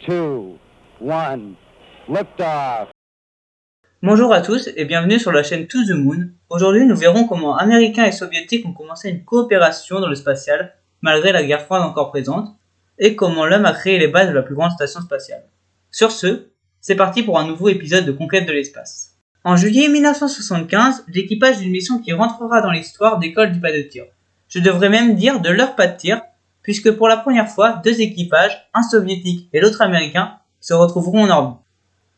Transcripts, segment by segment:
2, 1, liftoff. Bonjour à tous et bienvenue sur la chaîne To The Moon. Aujourd'hui, nous verrons comment Américains et Soviétiques ont commencé une coopération dans le spatial, malgré la guerre froide encore présente, et comment l'homme a créé les bases de la plus grande station spatiale. Sur ce, c'est parti pour un nouveau épisode de Conquête de l'espace. En juillet 1975, l'équipage d'une mission qui rentrera dans l'histoire décolle du pas de tir. Je devrais même dire de leur pas de tir, puisque pour la première fois, deux équipages, un soviétique et l'autre américain, se retrouveront en orbite.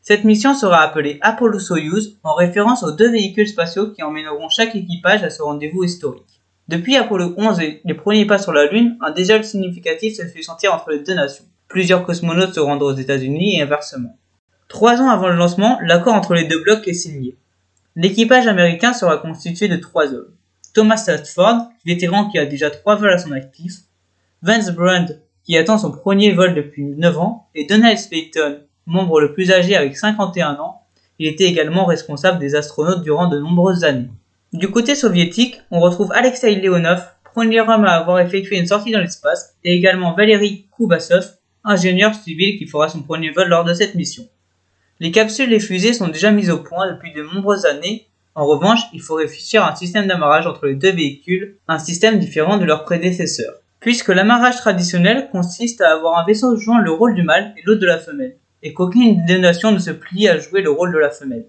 Cette mission sera appelée Apollo-Soyuz en référence aux deux véhicules spatiaux qui emmèneront chaque équipage à ce rendez-vous historique. Depuis Apollo 11 et les premiers pas sur la Lune, un dégel significatif se fait sentir entre les deux nations. Plusieurs cosmonautes se rendent aux États-Unis et inversement. 3 ans avant le lancement, l'accord entre les deux blocs est signé. L'équipage américain sera constitué de 3 hommes. Thomas Stafford, vétéran qui a déjà 3 vols à son actif, Vance Brand, qui attend son premier vol depuis 9 ans, et Donald Slayton, membre le plus âgé avec 51 ans. Il était également responsable des astronautes durant de nombreuses années. Du côté soviétique, on retrouve Alexei Leonov, premier homme à avoir effectué une sortie dans l'espace, et également Valery Kubasov, ingénieur civil qui fera son premier vol lors de cette mission. Les capsules et fusées sont déjà mises au point depuis de nombreuses années. En revanche, il faut réfléchir à un système d'amarrage entre les deux véhicules, un système différent de leurs prédécesseurs. Puisque l'amarrage traditionnel consiste à avoir un vaisseau jouant le rôle du mâle et l'autre de la femelle, et qu'aucune des nations ne se plie à jouer le rôle de la femelle.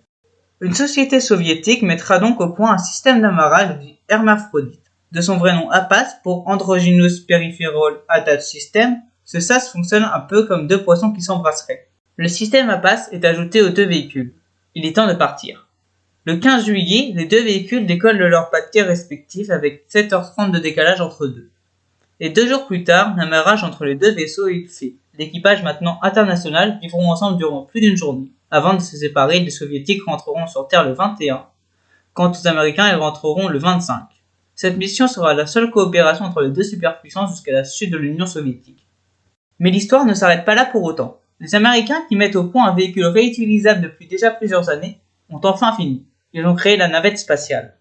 Une société soviétique mettra donc au point un système d'amarrage dit hermaphrodite. De son vrai nom APAS pour Androgynous Peripheral Attach System, ce SAS fonctionne un peu comme deux poissons qui s'embrasseraient. Le système APAS est ajouté aux deux véhicules. Il est temps de partir. Le 15 juillet, les deux véhicules décollent de leurs pas de tir respectifs avec 7h30 de décalage entre deux. Et 2 jours plus tard, l'amarrage entre les deux vaisseaux est fait. L'équipage maintenant international vivront ensemble durant plus d'une journée. Avant de se séparer, les soviétiques rentreront sur Terre le 21. Quant aux Américains, ils rentreront le 25. Cette mission sera la seule coopération entre les deux superpuissances jusqu'à la chute de l'Union soviétique. Mais l'histoire ne s'arrête pas là pour autant. Les Américains, qui mettent au point un véhicule réutilisable depuis déjà plusieurs années, ont enfin fini. Ils ont créé la navette spatiale.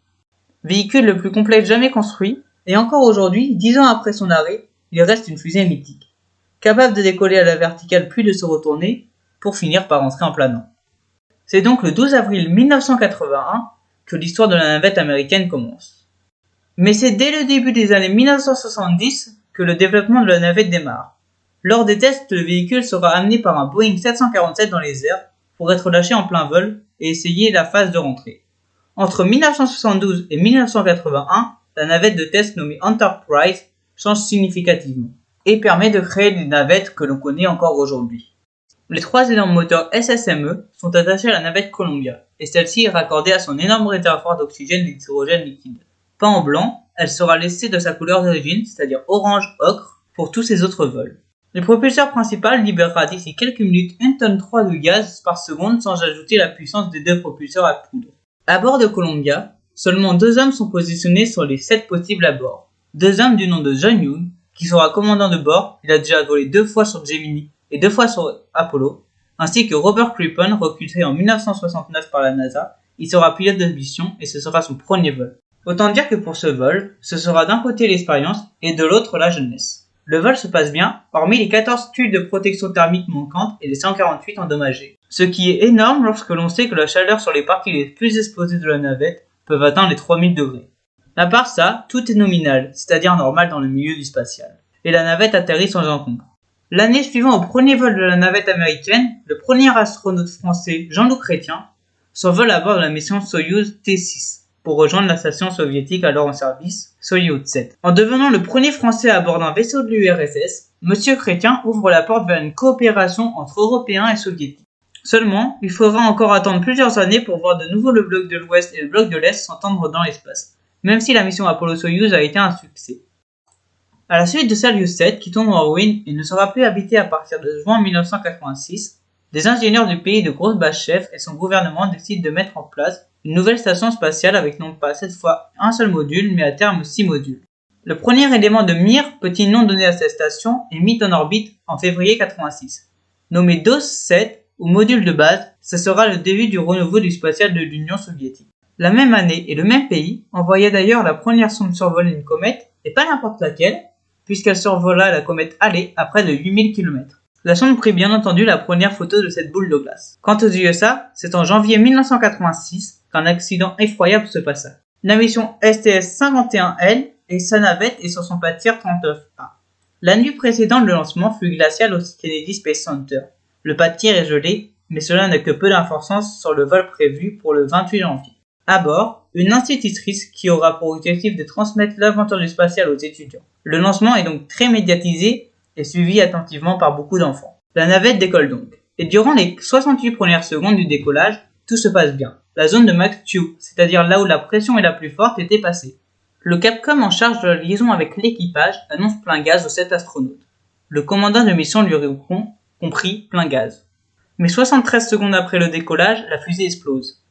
Véhicule le plus complexe jamais construit, et encore aujourd'hui, 10 ans après son arrêt, il reste une fusée mythique, capable de décoller à la verticale puis de se retourner, pour finir par entrer en planant. C'est donc le 12 avril 1981 que l'histoire de la navette américaine commence. Mais c'est dès le début des années 1970 que le développement de la navette démarre. Lors des tests, le véhicule sera amené par un Boeing 747 dans les airs pour être lâché en plein vol et essayer la phase de rentrée. Entre 1972 et 1981, la navette de test nommée Enterprise change significativement et permet de créer des navettes que l'on connaît encore aujourd'hui. Les 3 énormes moteurs SSME sont attachés à la navette Columbia et celle-ci est raccordée à son énorme réservoir d'oxygène et d'hydrogène liquide. Peint en blanc, elle sera laissée de sa couleur d'origine, c'est-à-dire orange-ocre, pour tous ses autres vols. Le propulseur principal libérera d'ici quelques minutes 1,3 tonne de gaz par seconde sans ajouter la puissance des deux propulseurs à poudre. À bord de Columbia, seulement 2 hommes sont positionnés sur les 7 possibles à bord. 2 hommes du nom de John Young, qui sera commandant de bord, il a déjà volé 2 fois sur Gemini et 2 fois sur Apollo, ainsi que Robert Crippen, recruté en 1969 par la NASA. Il sera pilote de mission et ce sera son premier vol. Autant dire que pour ce vol, ce sera d'un côté l'expérience et de l'autre la jeunesse. Le vol se passe bien, hormis les 14 tuiles de protection thermique manquantes et les 148 endommagées. Ce qui est énorme lorsque l'on sait que la chaleur sur les parties les plus exposées de la navette peuvent atteindre les 3000 degrés. À part ça, tout est nominal, c'est-à-dire normal dans le milieu du spatial. Et la navette atterrit sans encombre. L'année suivant au premier vol de la navette américaine, le premier astronaute français, Jean-Luc Chrétien, s'envole à bord de la mission Soyuz T6 pour rejoindre la station soviétique alors en service, Soyuz 7. En devenant le premier français à bord d'un vaisseau de l'URSS, M. Chrétien ouvre la porte vers une coopération entre Européens et Soviétiques. Seulement, il faudra encore attendre plusieurs années pour voir de nouveau le bloc de l'Ouest et le bloc de l'Est s'entendre dans l'espace, même si la mission Apollo-Soyuz a été un succès. À la suite de Soyuz 7 qui tombe en ruine et ne sera plus habité à partir de juin 1986, des ingénieurs du pays de Gorbatchev et son gouvernement décident de mettre en place une nouvelle station spatiale avec non pas cette fois un seul module mais à terme 6 modules. Le premier élément de Mir, petit nom donné à cette station, est mis en orbite en février 86. Nommé DOS-7 ou module de base, ce sera le début du renouveau du spatial de l'Union soviétique. La même année et le même pays envoya d'ailleurs la première sonde survoler une comète, et pas n'importe laquelle, puisqu'elle survola la comète Halley à près de 8000 km. La sonde prit bien entendu la première photo de cette boule de glace. Quant aux USA, c'est en janvier 1986 qu'un accident effroyable se passa. La mission STS-51L et sa navette est sur son pas de tir 39A. La nuit précédente, le lancement fut glacial au Kennedy Space Center. Le pas de tir est gelé, mais cela n'a que peu d'influence sur le vol prévu pour le 28 janvier. À bord, une institutrice qui aura pour objectif de transmettre l'aventure du spatial aux étudiants. Le lancement est donc très médiatisé et suivi attentivement par beaucoup d'enfants. La navette décolle donc, et durant les 68 premières secondes du décollage, tout se passe bien. La zone de Mach 2, c'est-à-dire là où la pression est la plus forte, était passée. Le Capcom en charge de la liaison avec l'équipage annonce plein gaz aux 7 astronautes. Le commandant de mission lui répond, compris, plein gaz. Mais 73 secondes après le décollage, la fusée explose.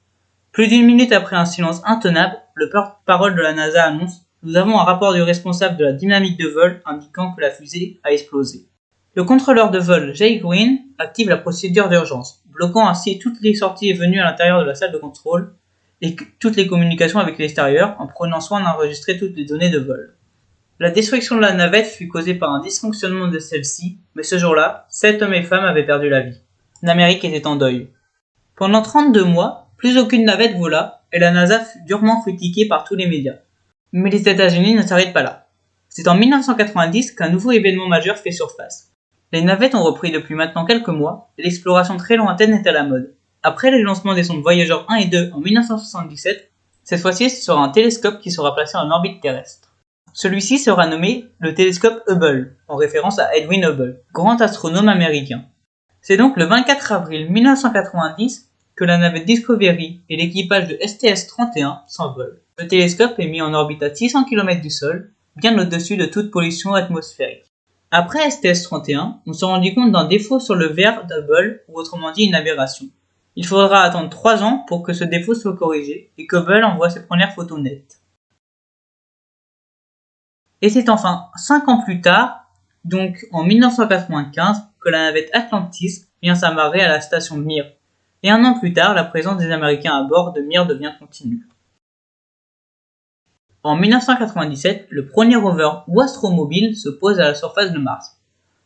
Plus d'une minute après un silence intenable, le porte-parole de la NASA annonce « Nous avons un rapport du responsable de la dynamique de vol indiquant que la fusée a explosé ». Le contrôleur de vol Jay Green active la procédure d'urgence, bloquant ainsi toutes les sorties et venues à l'intérieur de la salle de contrôle et toutes les communications avec l'extérieur en prenant soin d'enregistrer toutes les données de vol. La destruction de la navette fut causée par un dysfonctionnement de celle-ci, mais ce jour-là, 7 hommes et femmes avaient perdu la vie. L'Amérique était en deuil. Pendant 32 mois, plus aucune navette vola, et la NASA fut durement critiquée par tous les médias. Mais les États-Unis ne s'arrêtent pas là. C'est en 1990 qu'un nouveau événement majeur fait surface. Les navettes ont repris depuis maintenant quelques mois, et l'exploration très lointaine est à la mode. Après les lancements des sondes Voyager 1 et 2 en 1977, cette fois-ci ce sera un télescope qui sera placé en orbite terrestre. Celui-ci sera nommé le télescope Hubble, en référence à Edwin Hubble, grand astronome américain. C'est donc le 24 avril 1990 que la navette Discovery et l'équipage de STS-31 s'envolent. Le télescope est mis en orbite à 600 km du sol, bien au-dessus de toute pollution atmosphérique. Après STS-31, on se rendit compte d'un défaut sur le verre d'Hubble, ou autrement dit une aberration. Il faudra attendre 3 ans pour que ce défaut soit corrigé et qu'Hubble envoie ses premières photos nettes. Et c'est enfin 5 ans plus tard, donc en 1995, que la navette Atlantis vient s'amarrer à la station Mir. Et 1 an plus tard, la présence des Américains à bord de Mir devient continue. En 1997, le premier rover ou astromobile se pose à la surface de Mars.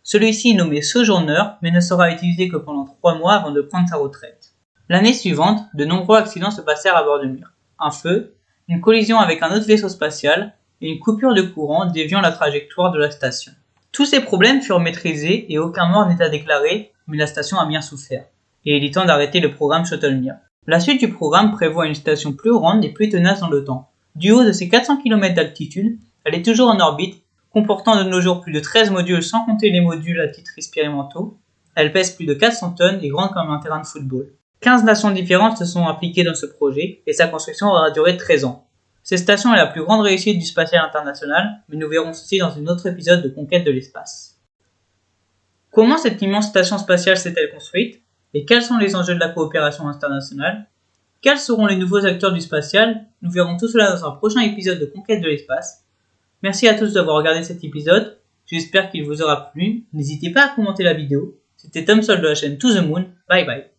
Celui-ci est nommé Sojourner, mais ne sera utilisé que pendant 3 mois avant de prendre sa retraite. L'année suivante, de nombreux accidents se passèrent à bord de Mir. Un feu, une collision avec un autre vaisseau spatial et une coupure de courant déviant la trajectoire de la station. Tous ces problèmes furent maîtrisés et aucun mort n'est à déclarer, mais la station a bien souffert. Et il est temps d'arrêter le programme Shuttle Mir. La suite du programme prévoit une station plus grande et plus tenace dans le temps. Du haut de ses 400 km d'altitude, elle est toujours en orbite, comportant de nos jours plus de 13 modules sans compter les modules à titre expérimentaux. Elle pèse plus de 400 tonnes et grande comme un terrain de football. 15 nations différentes se sont impliquées dans ce projet et sa construction aura duré 13 ans. Cette station est la plus grande réussite du spatial international, mais nous verrons ceci dans un autre épisode de Conquête de l'espace. Comment cette immense station spatiale s'est-elle construite? Et quels sont les enjeux de la coopération internationale? Quels seront les nouveaux acteurs du spatial? Nous verrons tout cela dans un prochain épisode de Conquête de l'espace. Merci à tous d'avoir regardé cet épisode, j'espère qu'il vous aura plu, n'hésitez pas à commenter la vidéo. C'était Tom Sol de la chaîne To The Moon, bye bye.